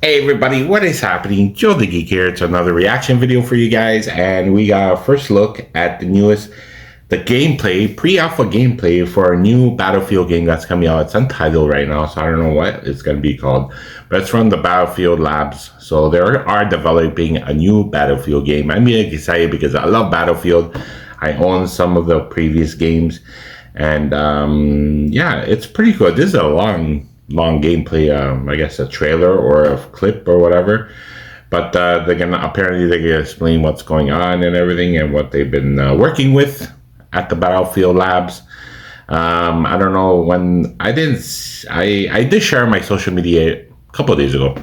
Hey everybody, what is happening? Joe the Geek here. It's another reaction video for you guys, and we got our first look at the gameplay, pre-alpha gameplay for a new Battlefield game that's coming out. It's untitled right now, so I don't know what it's going to be called, but it's from the Battlefield Labs. So they are developing a new Battlefield game. I'm really excited because I love Battlefield. I own some of the previous games, and yeah, it's pretty good. This is a long gameplay, I guess a trailer or a clip or whatever, but they're gonna explain what's going on and everything and what they've been working with at the Battlefield Labs. I don't know when I did share my social media a couple of days ago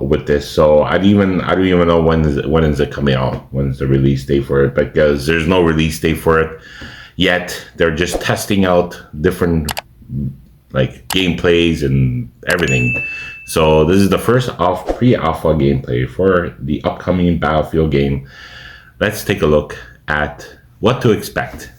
with this, so I don't even know when is it coming out, when's the release date for it, because there's no release date for it yet. They're just testing out different like gameplays and everything. So this is the first pre-alpha gameplay for the upcoming Battlefield game. Let's take a look at what to expect.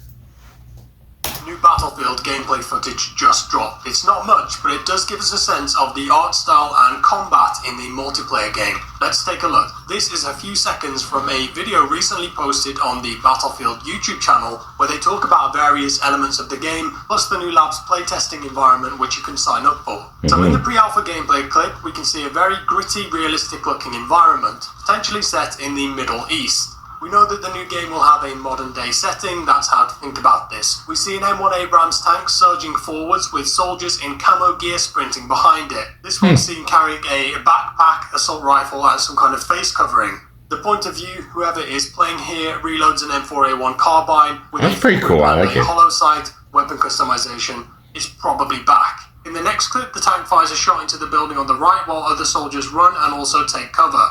New Battlefield gameplay footage just dropped. It's not much, but it does give us a sense of the art style and combat in the multiplayer game. Let's take a look. This is a few seconds from a video recently posted on the Battlefield YouTube channel where they talk about various elements of the game, plus the new lab's playtesting environment which you can sign up for. So in the pre-alpha gameplay clip, we can see a very gritty, realistic looking environment, potentially set in the Middle East. We know that the new game will have a modern day setting, that's how to think about this. We see an M1 Abrams tank surging forwards with soldiers in camo gear sprinting behind it. This one's seen carrying a backpack, assault rifle and some kind of face covering. The point of view, whoever is playing here reloads an M4A1 carbine with that's pretty cool. I like it. Hollow sight, weapon customization is probably back. In the next clip, the tank fires a shot into the building on the right while other soldiers run and also take cover.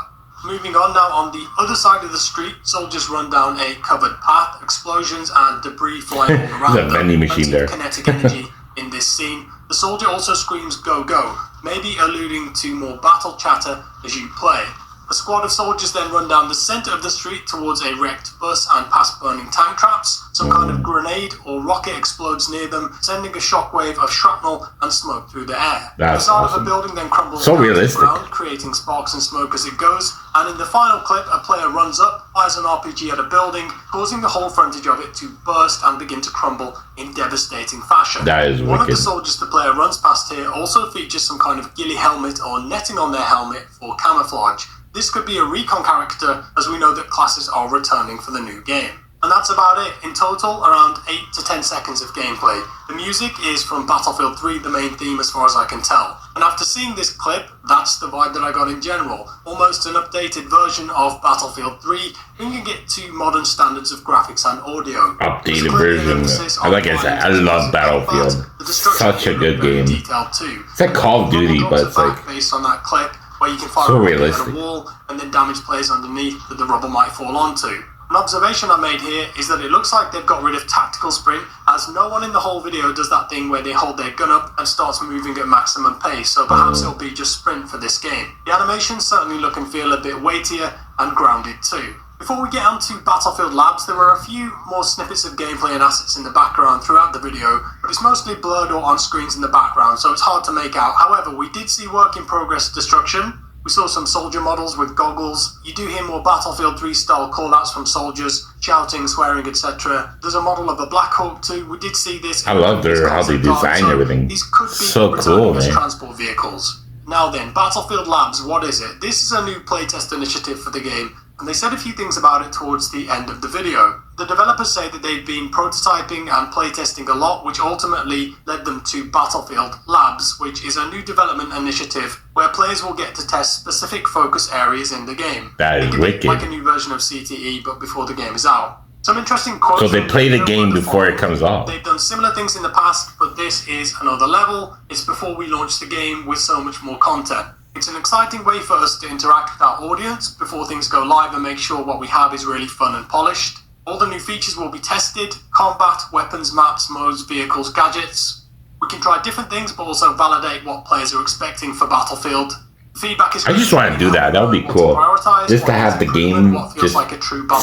Moving on now, on the other side of the street, soldiers run down a covered path, explosions and debris flying all around them. Vending machine there. Kinetic energy in this scene. The soldier also screams "go go," maybe alluding to more battle chatter as you play. A squad of soldiers then run down the center of the street towards a wrecked bus and past burning tank traps. Some kind of grenade or rocket explodes near them, sending a shockwave of shrapnel and smoke through the air. That's the side awesome. of the building then crumbles So down realistic. to the ground, creating sparks and smoke as it goes. And in the final clip, a player runs up, fires an RPG at a building, causing the whole frontage of it to burst and begin to crumble in devastating fashion. That is One of the wicked. soldiers the player runs past here also features some kind of ghillie helmet or netting on their helmet for camouflage. This could be a recon character, as we know that classes are returning for the new game. And that's about it. In total, around 8 to 10 seconds of gameplay. The music is from Battlefield 3, the main theme as far as I can tell. And after seeing this clip, that's the vibe that I got in general. Almost an updated version of Battlefield 3, bringing it to modern standards of graphics and audio. Updated version. Like I said, I love Battlefield. Such a good game. It's like Call of Duty, but it's like based on that clip, where you can fire so a rocket realistic. at a wall and then damage players underneath that the rubble might fall onto. An observation I made here is that it looks like they've got rid of tactical sprint, as no one in the whole video does that thing where they hold their gun up and starts moving at maximum pace, so perhaps it'll be just sprint for this game. The animations certainly look and feel a bit weightier and grounded too. Before we get onto Battlefield Labs, there were a few more snippets of gameplay and assets in the background throughout the video, but it's mostly blurred or on screens in the background, so it's hard to make out. However, we did see work in progress destruction. We saw some soldier models with goggles. You do hear more Battlefield 3 style callouts from soldiers, shouting, swearing, etc. There's a model of a Black Hawk too. We did see this. I love how they design everything. These could be So returning cool, as man. transport vehicles. Now then, Battlefield Labs, what is it? This is a new playtest initiative for the game, and they said a few things about it towards the end of the video. The developers say that they've been prototyping and playtesting a lot, which ultimately led them to Battlefield Labs, which is a new development initiative where players will get to test specific focus areas in the game. That is Think of it wicked. like a new version of CTE, but before the game is out. Some interesting quotes. So they from play the video game were before it following. comes out. They've done similar things in the past, but this is another level. It's before we launch the game with so much more content. It's an exciting way for us to interact with our audience before things go live and make sure what we have is really fun and polished. All the new features will be tested: combat, weapons, maps, modes, vehicles, gadgets. We can try different things, but also validate what players are expecting for Battlefield. Feedback is I just want to do that. That would be cool. Just to have the game just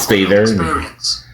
stay there and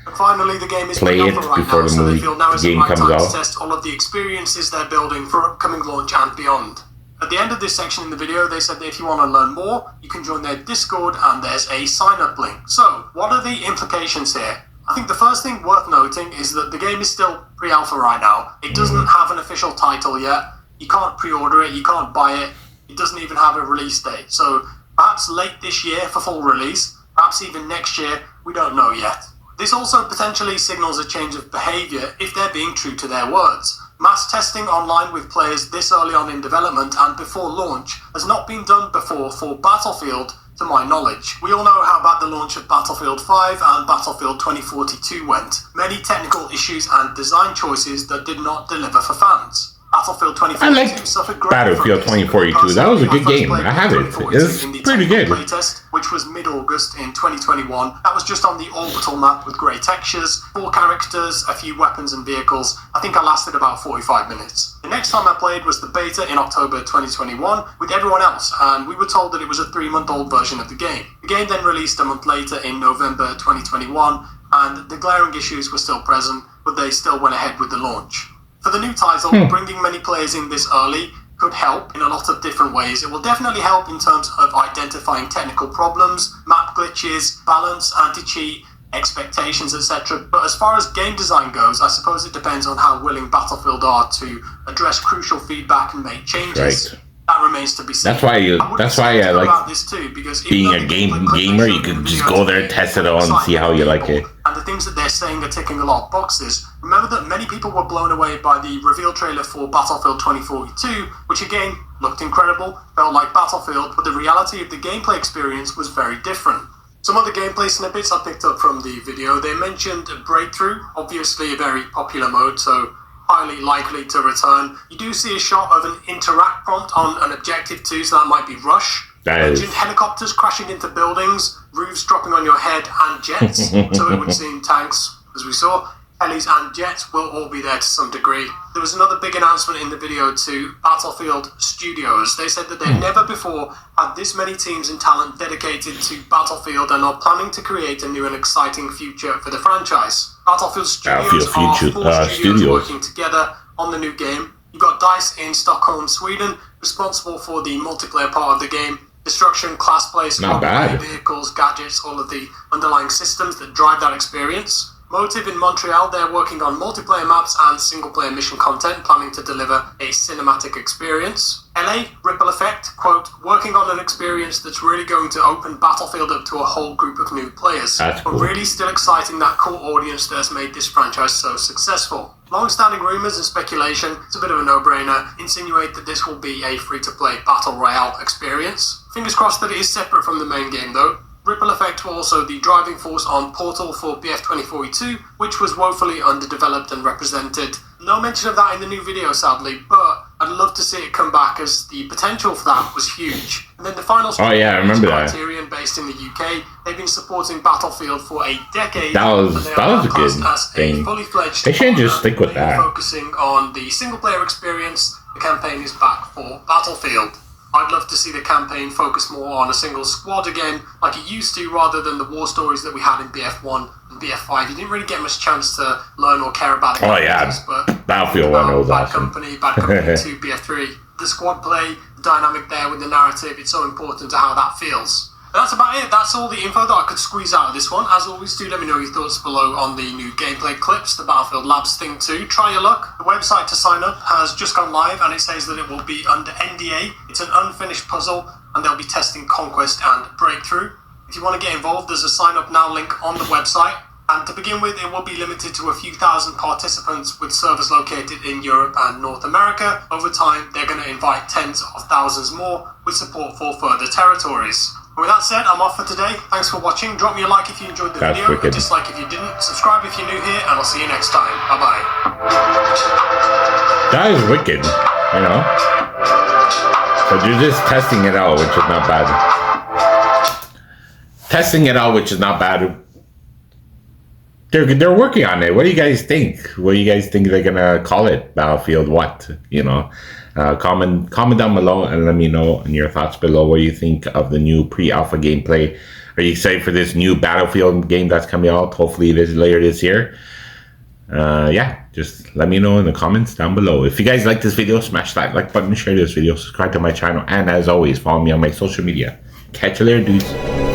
And finally, the game is play being it offered right before now, the so they movie feel now is game the right comes time out. to test all of the experiences they're building for upcoming launch and beyond. At the end of this section in the video, they said that if you want to learn more, you can join their Discord and there's a sign-up link. So, what are the implications here? I think the first thing worth noting is that the game is still pre-alpha right now. It doesn't have an official title yet. You can't pre-order it, you can't buy it. It doesn't even have a release date. So, perhaps late this year for full release, perhaps even next year, we don't know yet. This also potentially signals a change of behaviour if they're being true to their words. Mass testing online with players this early on in development and before launch has not been done before for Battlefield, to my knowledge. We all know how bad the launch of Battlefield 5 and Battlefield 2042 went. Many technical issues and design choices that did not deliver for fans. Battlefield 2042 suffered greatly Battlefield 2042. That was a good game. I have it. It's pretty good. Playtest, which was mid-August in 2021. That was just on the orbital map with grey textures, 4 characters, a few weapons and vehicles. I think I lasted about 45 minutes. The next time I played was the beta in October 2021 with everyone else, and we were told that it was a 3-month-old version of the game. The game then released a month later in November 2021, and the glaring issues were still present, but they still went ahead with the launch. For the new title, bringing many players in this early could help in a lot of different ways. It will definitely help in terms of identifying technical problems, map glitches, balance, anti-cheat, expectations, etc. But as far as game design goes, I suppose it depends on how willing Battlefield are to address crucial feedback and make changes. Right. That remains to be seen. That's why I like this too, because being a gamer. You can just go there, test it out, and see how you like it. And the things that they're saying are ticking a lot of boxes. Remember that many people were blown away by the reveal trailer for Battlefield 2042, which again looked incredible, felt like Battlefield, but the reality of the gameplay experience was very different. Some of the gameplay snippets I picked up from the video, they mentioned Breakthrough, obviously a very popular mode, so highly likely to return. You do see a shot of an interact prompt on an objective too, so that might be Rush. Mentioned helicopters crashing into buildings, roofs dropping on your head, and jets. So it would seem tanks, as we saw, helis and jets will all be there to some degree. There was another big announcement in the video to Battlefield Studios. They said that they've never before had this many teams and talent dedicated to Battlefield and are planning to create a new and exciting future for the franchise. Battlefield Studios are 4 studios working together on the new game. You've got DICE in Stockholm, Sweden, responsible for the multiplayer part of the game. Destruction, class play, squad play, vehicles, gadgets, all of the underlying systems that drive that experience. Motive in Montreal, they're working on multiplayer maps and single-player mission content, planning to deliver a cinematic experience. LA, Ripple Effect, quote, working on an experience that's really going to open Battlefield up to a whole group of new players. That's cool. But really still exciting that core audience that has made this franchise so successful. Long-standing rumours and speculation, it's a bit of a no-brainer, insinuate that this will be a free-to-play Battle Royale experience. Fingers crossed that it is separate from the main game though. Ripple Effect were also the driving force on Portal for BF 2042, which was woefully underdeveloped and represented. No mention of that in the new video, sadly, but I'd love to see it come back as the potential for that was huge. And then the final I remember that. Criterion, based in the UK. They've been supporting Battlefield for a decade. That was a good thing. They shouldn't just stick with that. Focusing on the single-player experience, the campaign is back for Battlefield. I'd love to see the campaign focus more on a single squad again, like it used to, rather than the war stories that we had in BF1 and BF5. You didn't really get much chance to learn or care about it. But Battlefield 1 was Bad awesome. Company 2, BF3. The squad play, the dynamic there with the narrative, it's so important to how that feels. But that's about it. That's all the info that I could squeeze out of this one. As always, do let me know your thoughts below on the new gameplay clips, the Battlefield Labs thing too. Try your luck. The website to sign up has just gone live and it says that it will be under NDA. It's an unfinished puzzle and they'll be testing Conquest and Breakthrough. If you want to get involved, there's a sign up now link on the website. And to begin with, it will be limited to a few thousand participants with servers located in Europe and North America. Over time, they're going to invite tens of thousands more with support for further territories. With that said, I'm off for today. Thanks for watching. Drop me a like if you enjoyed the video, a dislike if you didn't. Subscribe if you're new here, and I'll see you next time. Bye-bye. That is wicked, you know? So they're just testing it out, which is not bad. Testing it out, which is not bad. They're working on it. What do you guys think? What do you guys think they're gonna call it? Battlefield what? You know? Comment down below and let me know in your thoughts below what you think of the new pre-alpha gameplay. Are you excited for this new Battlefield game that's coming out? Hopefully it is later this year. Yeah, just let me know in the comments down below. If you guys like this video, smash that like button, share this video, subscribe to my channel, and as always, follow me on my social media. Catch you later, dudes.